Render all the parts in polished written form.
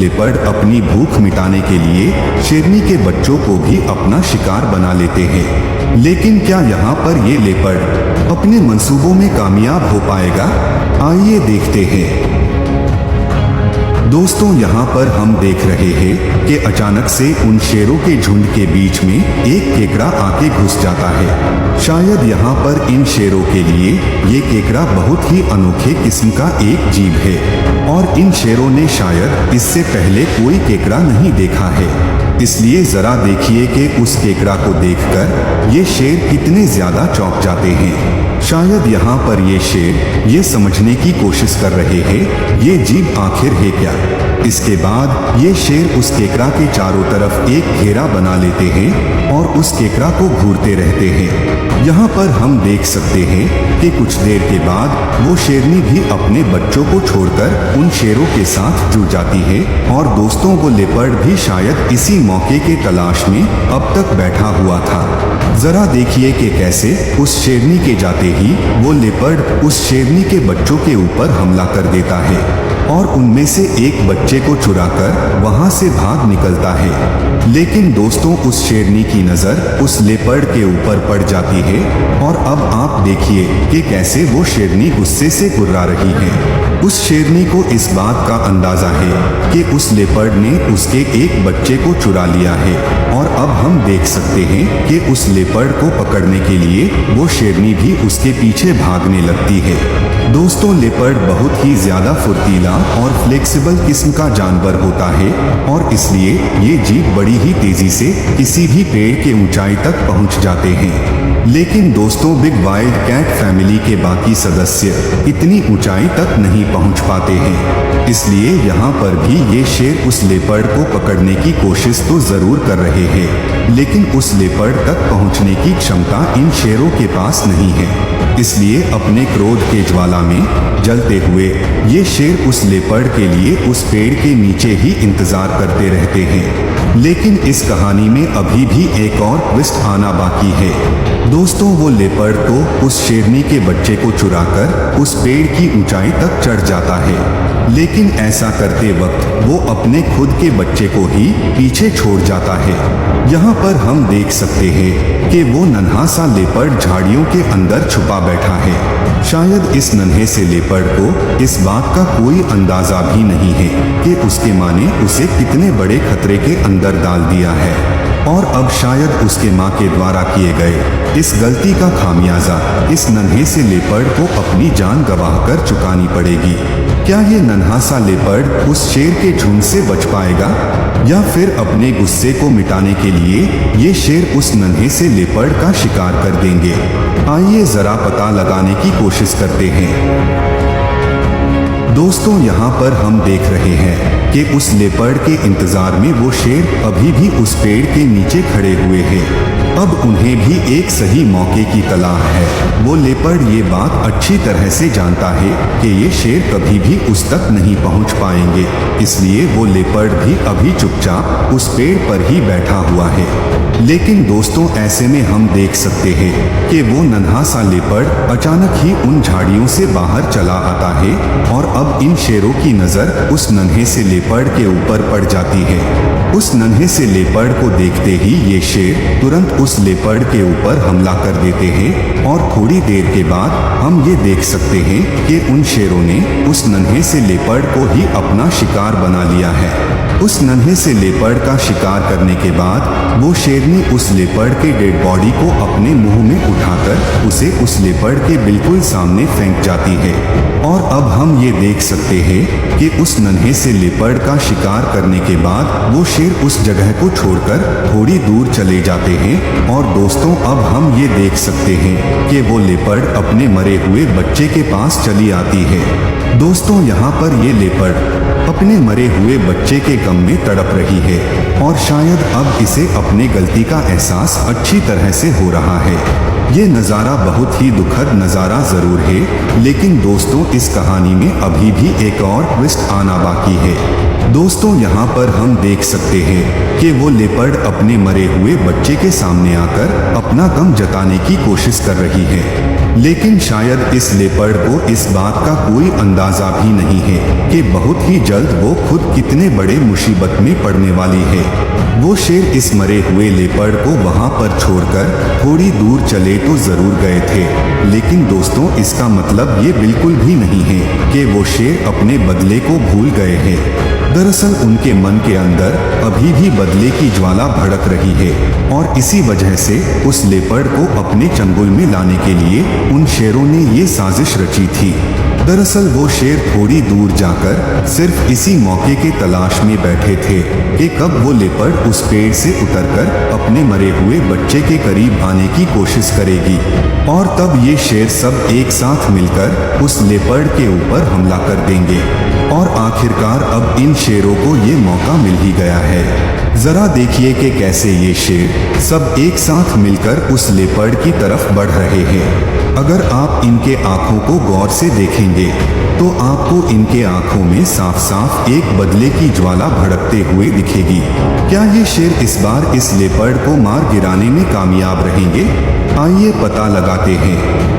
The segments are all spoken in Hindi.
लेपर्ड अपनी भूख मिटाने के लिए शेरनी के बच्चों को भी अपना शिकार बना लेते हैं। लेकिन क्या यहाँ पर ये लेपर्ड अपने मंसूबों में कामयाब हो पाएगा? आइए देखते हैं। दोस्तों, यहाँ पर हम देख रहे हैं कि अचानक से उन शेरों के झुंड के बीच में एक केकड़ा आके घुस जाता है। शायद यहाँ पर इन शेरों के लिए ये केकड़ा बहुत ही अनोखे किस्म का एक जीव है और इन शेरों ने शायद इससे पहले कोई केकड़ा नहीं देखा है। इसलिए जरा देखिए कि उस केकड़ा को देखकर ये शेर कितने ज्यादा चौंक जाते हैं। शायद यहाँ पर ये शेर ये समझने की कोशिश कर रहे हैं ये जीव आखिर है क्या। इसके बाद ये शेर उस केकड़ा के चारों तरफ एक घेरा बना लेते हैं और उस केकड़ा को घूरते रहते हैं। यहाँ पर हम देख सकते हैं कि कुछ देर के बाद वो शेरनी भी अपने बच्चों को छोड़कर उन शेरों के साथ जुड़ जाती है। और दोस्तों, वो लेपर्ड भी शायद इसी मौके के तलाश में अब तक बैठा हुआ था। जरा देखिए कि कैसे उस शेरनी के जाते ही वो लेपर्ड उस शेरनी के बच्चों के ऊपर हमला कर देता है और उनमें से एक बच्चे को चुराकर वहां से भाग निकलता है। लेकिन दोस्तों, उस शेरनी की नजर उस लेपर्ड के ऊपर पड़ जाती है और अब आप देखिए कि कैसे वो शेरनी गुस्से से गुर्रा रही है। उस शेरनी को इस बात का अंदाजा है कि उस लेपर्ड ने उसके एक बच्चे को चुरा लिया है और अब हम देख सकते हैं कि उस लेपर्ड को पकड़ने के लिए वो शेरनी भी उसके पीछे भागने लगती है। दोस्तों, लेपर्ड बहुत ही ज्यादा फुर्तीला और फ्लेक्सिबल किस्म का जानवर होता है और इसलिए ये जीव बड़ी ही तेजी से किसी भी पेड़ के ऊंचाई तक पहुंच जाते हैं। लेकिन दोस्तों, बिग वाइल्ड कैट फैमिली के बाकी सदस्य इतनी ऊंचाई तक नहीं पहुंच पाते हैं। इसलिए यहाँ पर भी ये शेर उस लेपर्ड को पकड़ने की कोशिश तो जरूर कर रहे हैं, लेकिन उस लेपर्ड तक पहुंचने की क्षमता इन शेरों के पास नहीं है। इसलिए अपने क्रोध के ज्वाला में जलते हुए ये शेर उस लेपर्ड के लिए उस पेड़ के नीचे ही इंतजार करते रहते हैं। लेकिन इस कहानी में अभी भी एक और ट्विस्ट आना बाकी है। दोस्तों, वो लेपर्ड तो उस शेरनी के बच्चे को चुराकर उस पेड़ की ऊंचाई तक चढ़ जाता है, लेकिन ऐसा करते वक्त वो अपने खुद के बच्चे को ही पीछे छोड़ जाता है। यहाँ पर हम देख सकते हैं कि वो नन्हा सा लेपर्ड झाड़ियों के अंदर छुपा बैठा है। शायद इस नन्हे से लेपर्ड को इस बात का कोई अंदाजा भी नहीं है कि उसके माँ ने उसे कितने बड़े खतरे के अंदर डाल दिया है और अब शायद उसके माँ के द्वारा किए गए इस गलती का खामियाजा इस नन्हे से लेपर्ड को अपनी जान गंवाकर चुकानी पड़ेगी। क्या ये नन्हा सा लेपर्ड उस शेर के झुंड से बच पाएगा या फिर अपने गुस्से को मिटाने के लिए ये शेर उस नन्हे से लेपर्ड का शिकार कर देंगे? आइए जरा पता लगाने की कोशिश करते हैं। दोस्तों, यहाँ पर हम देख रहे हैं कि उस लेपर्ड के इंतजार में वो शेर अभी भी उस पेड़ के नीचे खड़े हुए हैं। अब उन्हें भी एक सही मौके की तलाश है। वो लेपर्ड ये बात अच्छी तरह से जानता है कि ये शेर कभी भी उस तक नहीं पहुंच पाएंगे, इसलिए वो लेपर्ड भी अभी चुपचाप उस पेड़ पर ही बैठा हुआ है। लेकिन दोस्तों, ऐसे में हम देख सकते हैं कि वो नन्हा सा लेपर्ड अचानक ही उन झाड़ियों से बाहर चला आता है और अब इन शेरों की नजर उस नन्हे से लेपर्ड के ऊपर पड़ जाती है। उस नन्हे से लेपर्ड को देखते ही ये शेर तुरंत उस लेपर्ड के ऊपर हमला कर देते हैं और थोड़ी देर के बाद हम ये देख सकते हैं कि उन शेरों ने उस नन्हे से लेपर्ड को ही अपना शिकार बना लिया है। उस नन्हे से लेपर्ड का शिकार करने के बाद वो शेरनी उस लेपर्ड के डेड बॉडी को अपने मुंह में उठाकर उसे उस लेपर्ड के बिल्कुल सामने फेंक जाती है। और अब हम ये देख सकते हैं कि उस नन्हे से लेपर्ड का शिकार करने के बाद वो शेर उस जगह को छोड़कर थोड़ी दूर चले जाते हैं। और दोस्तों, अब हम ये देख सकते हैं कि वो लेपर्ड अपने मरे हुए बच्चे के पास चली आती है। दोस्तों, यहाँ पर ये लेपर्ड अपने मरे हुए बच्चे के गम में तड़प रही है और शायद अब इसे अपने गलती का एहसास अच्छी तरह से हो रहा है। ये नज़ारा बहुत ही दुखद नज़ारा ज़रूर है, लेकिन दोस्तों, इस कहानी में अभी भी एक और ट्विस्ट आना बाकी है। दोस्तों, यहाँ पर हम देख सकते हैं कि वो लेपर्ड अपने मरे हुए बच्चे के सामने आकर अपना गम जताने की कोशिश कर रही है। लेकिन शायद इस लेपर्ड को इस बात का कोई अंदाजा भी नहीं है कि बहुत ही जल्द वो खुद कितने बड़े मुसीबत में पड़ने वाली है। वो शेर इस मरे हुए लेपर्ड को वहां पर छोड़कर थोड़ी दूर चले तो जरूर गए थे, लेकिन दोस्तों इसका मतलब ये बिल्कुल भी नहीं है कि वो शेर अपने बदले को भूल गए हैं। दरअसल उनके मन के अंदर अभी भी बदले की ज्वाला भड़क रही है और इसी वजह से उस लेपर्ड को अपने चंगुल में लाने के लिए उन शेरों ने ये साजिश रची थी। दरअसल वो शेर थोड़ी दूर जाकर सिर्फ इसी मौके के तलाश में बैठे थे कि कब वो लेपर्ड उस पेड़ से उतरकर अपने मरे हुए बच्चे के करीब आने की कोशिश करेगी और तब ये शेर सब एक साथ मिलकर उस लेपर्ड के ऊपर हमला कर देंगे। और आखिरकार अब इन शेरों को ये मौका मिल ही गया है। जरा देखिए कि कैसे ये शेर सब एक साथ मिलकर उस लेपर्ड की तरफ बढ़ रहे हैं। अगर आप इनके आंखों को गौर से देखेंगे तो आपको इनके आंखों में साफ साफ एक बदले की ज्वाला भड़कते हुए दिखेगी। क्या ये शेर इस बार इस लेपर्ड को मार गिराने में कामयाब रहेंगे? आइए पता लगाते हैं।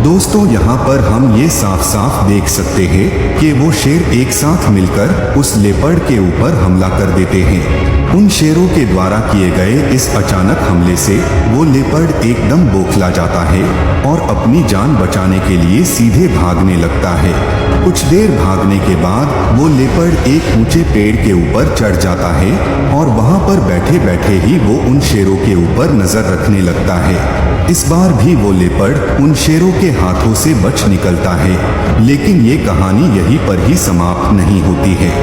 दोस्तों यहाँ पर हम ये साफ साफ देख सकते हैं कि वो शेर एक साथ मिलकर उस लेपर्ड के ऊपर हमला कर देते हैं। उन शेरों के द्वारा किए गए इस अचानक हमले से वो लेपर्ड एकदम बौखला जाता है और अपनी जान बचाने के लिए सीधे भागने लगता है। कुछ देर भागने के बाद वो लेपर्ड एक ऊंचे पेड़ के ऊपर चढ़ जाता है और वहां पर बैठे बैठे ही वो उन शेरों के ऊपर नजर रखने लगता है। इस बार भी वो लेपर्ड उन शेरों के हाथों से बच निकलता है, लेकिन ये कहानी यहीं पर ही समाप्त नहीं होती है।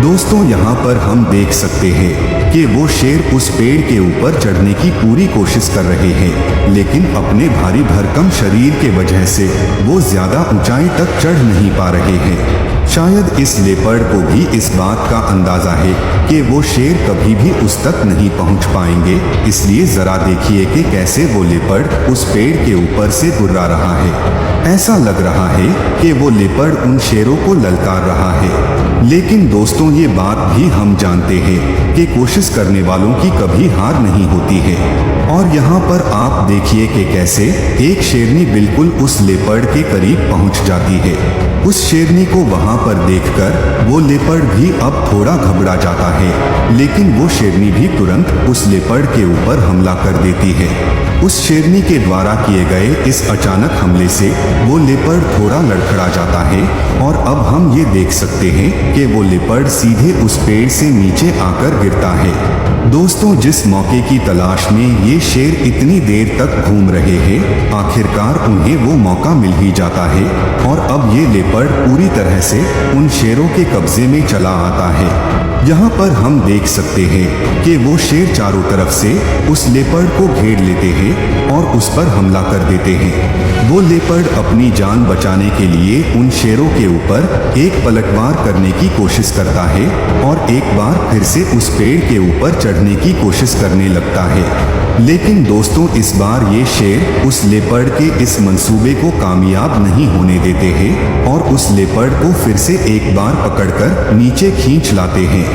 दोस्तों यहाँ पर हम देख सकते हैं कि वो शेर उस पेड़ के ऊपर चढ़ने की पूरी कोशिश कर रहे हैं, लेकिन अपने भारी भरकम शरीर के वजह से वो ज्यादा ऊंचाई तक चढ़ नहीं पा रहे हैं। शायद इस लेपर्ड को भी इस बात का अंदाजा है कि वो शेर कभी भी उस तक नहीं पहुंच पाएंगे, इसलिए जरा देखिए कि कैसे वो लेपर्ड उस पेड़ के ऊपर से गुर्रा रहा है। ऐसा लग रहा है कि वो लेपर्ड उन शेरों को ललकार रहा है। लेकिन दोस्तों ये बात भी हम जानते हैं कि कोशिश करने वालों की कभी हार नहीं होती है। और यहाँ पर आप देखिए कि कैसे एक शेरनी बिल्कुल उस लेपर्ड के करीब पहुँच जाती है। उस शेरनी को वहां पर देखकर वो लेपर्ड भी अब थोड़ा घबरा जाता है, लेकिन वो शेरनी भी तुरंत उस लेपर्ड के ऊपर हमला कर देती है। उस शेरनी के द्वारा किए गए इस अचानक हमले से वो लेपर्ड थोड़ा लड़खड़ा जाता है और अब हम ये देख सकते हैं कि वो लेपर्ड सीधे उस पेड़ से नीचे आकर गिरता है। दोस्तों जिस मौके की तलाश में ये शेर इतनी देर तक घूम रहे हैं, आखिरकार उन्हें वो मौका मिल ही जाता है और अब ये लेपर्ड पूरी तरह से उन शेरों के कब्जे में चला आता है। यहाँ पर हम देख सकते हैं कि वो शेर चारों तरफ से उस लेपर्ड को घेर लेते हैं और उस पर हमला कर देते हैं। वो लेपर्ड अपनी जान बचाने के लिए उन शेरों के ऊपर एक पलटवार करने की कोशिश करता है और एक बार फिर से उस पेड़ के ऊपर चढ़ने की कोशिश करने लगता है। लेकिन दोस्तों इस बार ये शेर उस लेपर्ड के इस मंसूबे को कामयाब नहीं होने देते हैं और उस लेपर्ड को फिर से एक बार पकड़कर नीचे खींच लाते हैं।